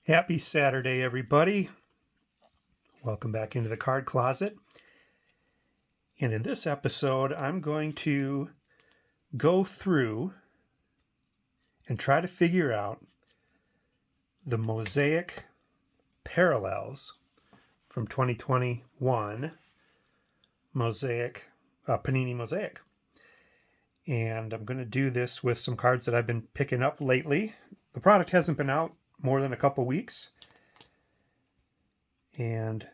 Happy Saturday, everybody. Welcome back into the card closet. And in this episode, I'm going to go through and try to figure out the Mosaic parallels from 2021 Mosaic, Panini Mosaic. And I'm going to do this with some cards that I've been picking up lately. The product hasn't been out more than a couple weeks. And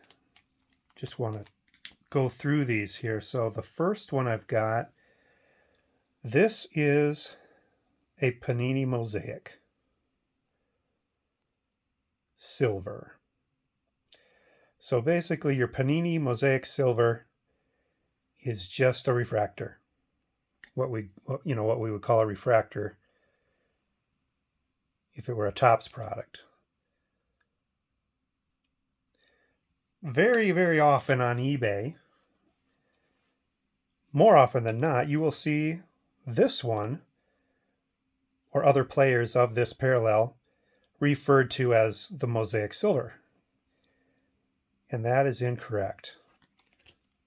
just want to go through these here. So the first one I've got, this is a Panini Mosaic Silver. So basically your Panini Mosaic Silver is just a refractor. What we would call a refractor if it were a Topps product. Very, very often on eBay, more often than not, you will see this one or other players of this parallel referred to as the Mosaic Silver. And that is incorrect.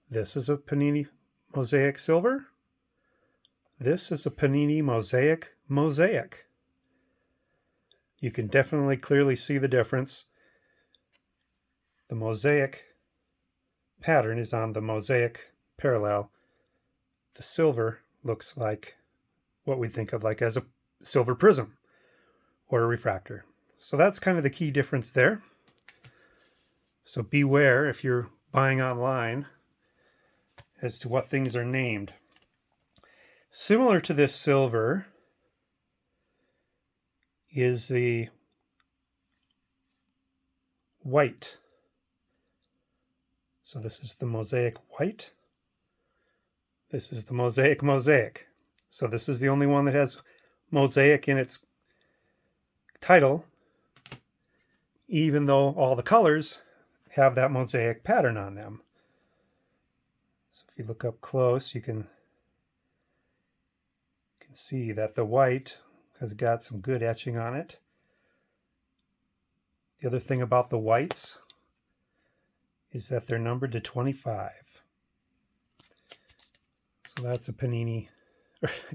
This is a Panini Mosaic Silver. This is a Panini Mosaic Mosaic. You can definitely clearly see the difference. The Mosaic pattern is on the Mosaic parallel. The silver looks like what we think of like as a silver prism or a refractor. So that's kind of the key difference there. So beware if you're buying online as to what things are named. Similar to this silver is the white. So this is the Mosaic White. This is the Mosaic Mosaic. So this is the only one that has Mosaic in its title, even though all the colors have that Mosaic pattern on them. So if you look up close, you can see that the white has got some good etching on it. The other thing about the whites is that they're numbered to 25. So that's a Panini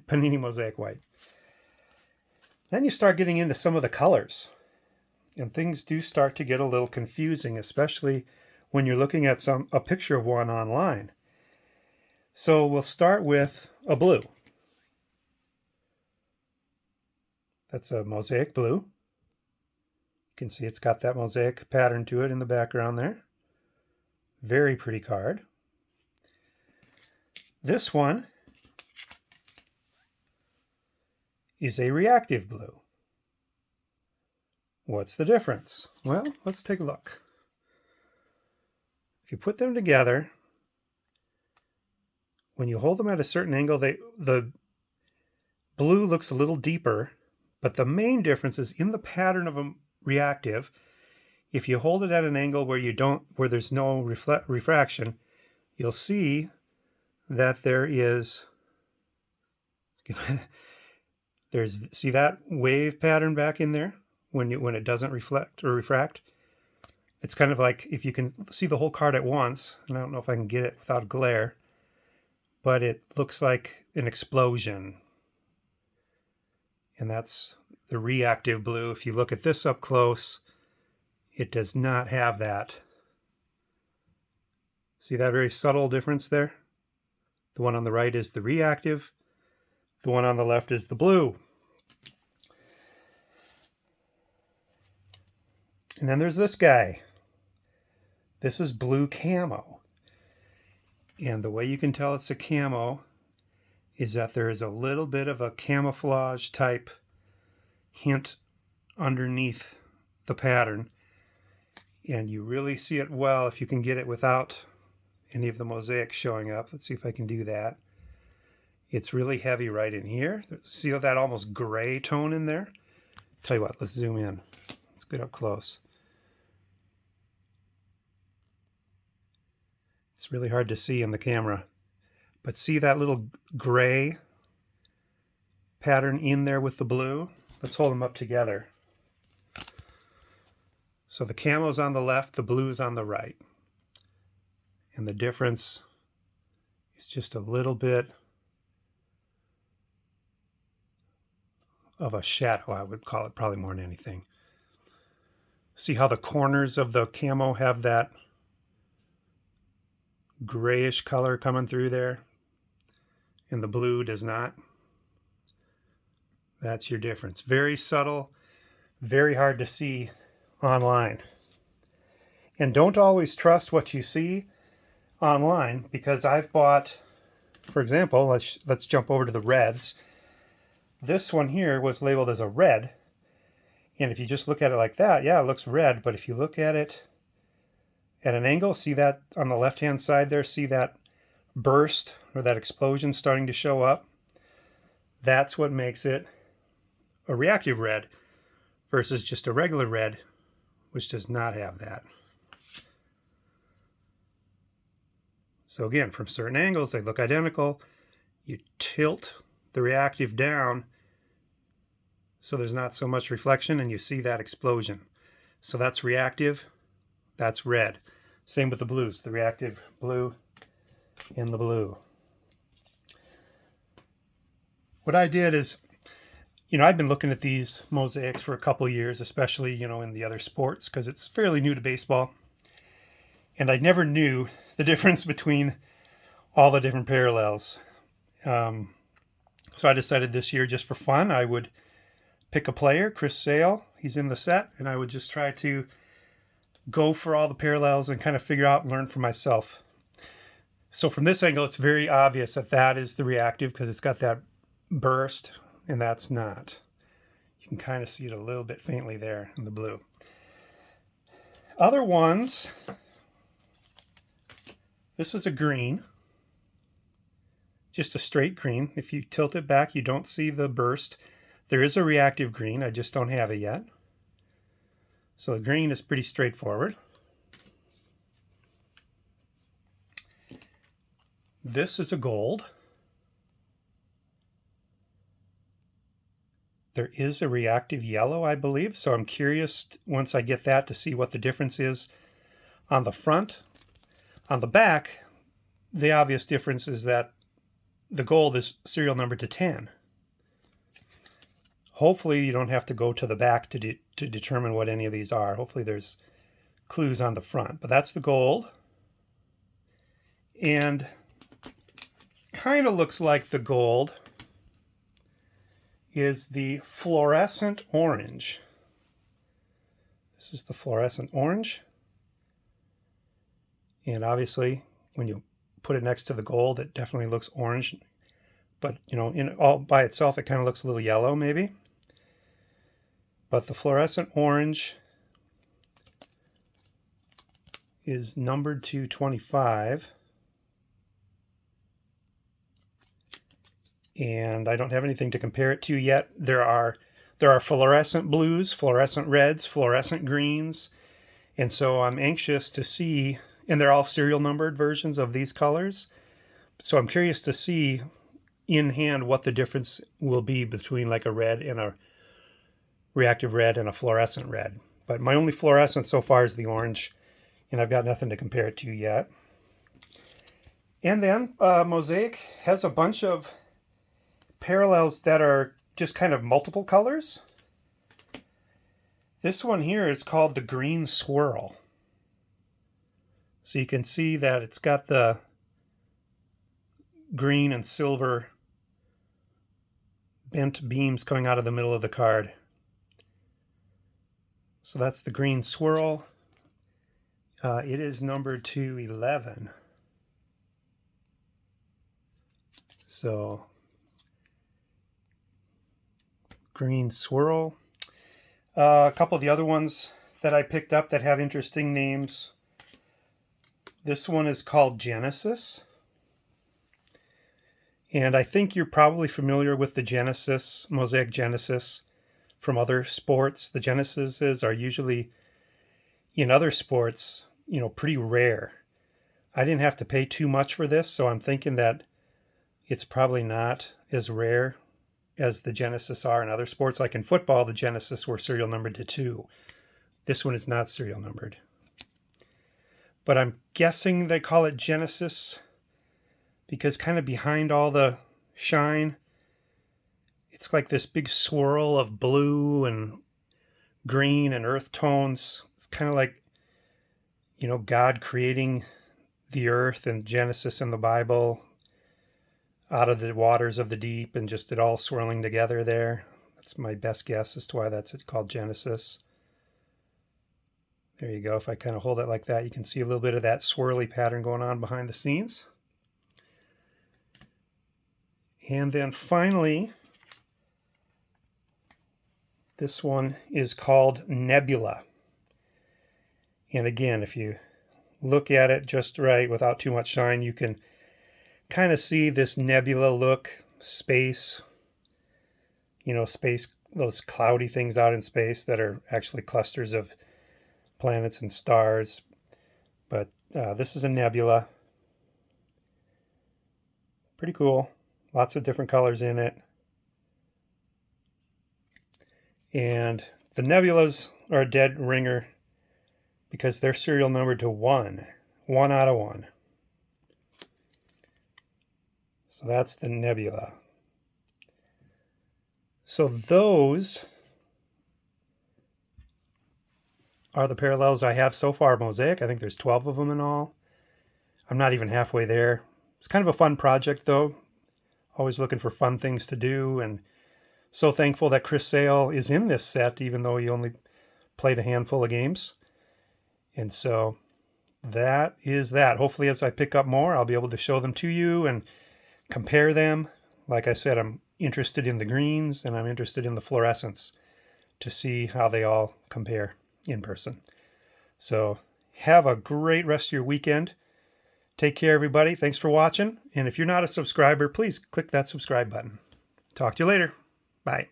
Mosaic White. Then you start getting into some of the colors. And things do start to get a little confusing, especially when you're looking at a picture of one online. So we'll start with a blue. That's a Mosaic Blue. You can see it's got that Mosaic pattern to it in the background there. Very pretty card. This one is a reactive blue. What's the difference? Well, let's take a look. If you put them together, when you hold them at a certain angle, the blue looks a little deeper, but the main difference is in the pattern of a reactive. If you hold it at an angle where there's no refraction, you'll see that there is see that wave pattern back in there when it doesn't reflect or refract. It's kind of like if you can see the whole card at once, and I don't know if I can get it without glare, but it looks like an explosion. And that's the reactive blue. If you look at this up close, it does not have that. See that very subtle difference there? The one on the right is the reactive. The one on the left is the blue. And then there's this guy. This is blue camo. And the way you can tell it's a camo is that there is a little bit of a camouflage type hint underneath the pattern. And you really see it well if you can get it without any of the mosaic showing up. Let's see if I can do that. It's really heavy right in here. See that almost gray tone in there? Tell you what, let's zoom in. Let's get up close. It's really hard to see in the camera. But see that little gray pattern in there with the blue? Let's hold them up together. So the camo's on the left, the blue's on the right. And the difference is just a little bit of a shadow, I would call it, probably more than anything. See how the corners of the camo have that grayish color coming through there, and the blue does not? That's your difference. Very subtle, very hard to see online. And don't always trust what you see online, because I've bought, for example, let's jump over to the reds. This one here was labeled as a red, and if you just look at it like that, yeah, it looks red, but if you look at it at an angle, see that on the left-hand side there, see that burst or that explosion starting to show up? That's what makes it a reactive red versus just a regular red, which does not have that. So again, from certain angles, they look identical. You tilt the reactive down so there's not so much reflection, and you see that explosion. So that's reactive, that's red. Same with the blues, the reactive blue and the blue. What I did is, I've been looking at these mosaics for a couple years, especially, in the other sports, because it's fairly new to baseball. And I never knew the difference between all the different parallels. So I decided this year, just for fun, I would pick a player, Chris Sale, he's in the set, and I would just try to go for all the parallels and kind of figure out and learn for myself. So from this angle, it's very obvious that that is the reactive because it's got that burst, and that's not. You can kind of see it a little bit faintly there in the blue. Other ones, this is a green, just a straight green. If you tilt it back, you don't see the burst. There is a reactive green, I just don't have it yet. So the green is pretty straightforward. This is a gold. There is a reactive yellow, I believe, so I'm curious once I get that to see what the difference is on the front. On the back, the obvious difference is that the gold is serial numbered to 10. Hopefully you don't have to go to the back to determine what any of these are. Hopefully there's clues on the front. But that's the gold. And kind of looks like the gold is the fluorescent orange. This is the fluorescent orange. And obviously when you put it next to the gold, it definitely looks orange. But, in all by itself, it kind of looks a little yellow maybe. But the fluorescent orange is numbered to 25. And I don't have anything to compare it to yet. There are fluorescent blues, fluorescent reds, fluorescent greens. And so I'm anxious to see, and they're all serial numbered versions of these colors. So I'm curious to see in hand what the difference will be between like a red and a reactive red and a fluorescent red. But my only fluorescent so far is the orange, and I've got nothing to compare it to yet. And then Mosaic has a bunch of parallels that are just kind of multiple colors. This one here is called the green swirl. So you can see that it's got the green and silver bent beams coming out of the middle of the card. So that's the green swirl. It is numbered to 11. So, green swirl. A couple of the other ones that I picked up that have interesting names. This one is called Genesis. And I think you're probably familiar with the Genesis, Mosaic Genesis from other sports. The Genesises are usually, in other sports, pretty rare. I didn't have to pay too much for this, so I'm thinking that it's probably not as rare as the Genesis are in other sports. Like in football, the Genesis were serial numbered to 2. This one is not serial numbered. But I'm guessing they call it Genesis because kind of behind all the shine, it's like this big swirl of blue and green and earth tones. It's kind of like, God creating the earth and Genesis in the Bible out of the waters of the deep and just it all swirling together there. That's my best guess as to why that's called Genesis. There you go. If I kind of hold it like that, you can see a little bit of that swirly pattern going on behind the scenes. And then finally, this one is called Nebula. And again, if you look at it just right without too much shine, you can kind of see this nebula look, space, space, those cloudy things out in space that are actually clusters of planets and stars. But this is a nebula. Pretty cool. Lots of different colors in it. And the nebulas are a dead ringer because they're serial numbered to 1. 1 out of 1. So that's the nebula. So those are the parallels I have so far, Mosaic. I think there's 12 of them in all. I'm not even halfway there. It's kind of a fun project, though. Always looking for fun things to do, and so thankful that Chris Sale is in this set, even though he only played a handful of games. And so that is that. Hopefully, as I pick up more, I'll be able to show them to you and compare them. Like I said, I'm interested in the greens, and I'm interested in the fluorescence to see how they all compare in person. So have a great rest of your weekend. Take care, everybody. Thanks for watching. And if you're not a subscriber, please click that subscribe button. Talk to you later. Bye.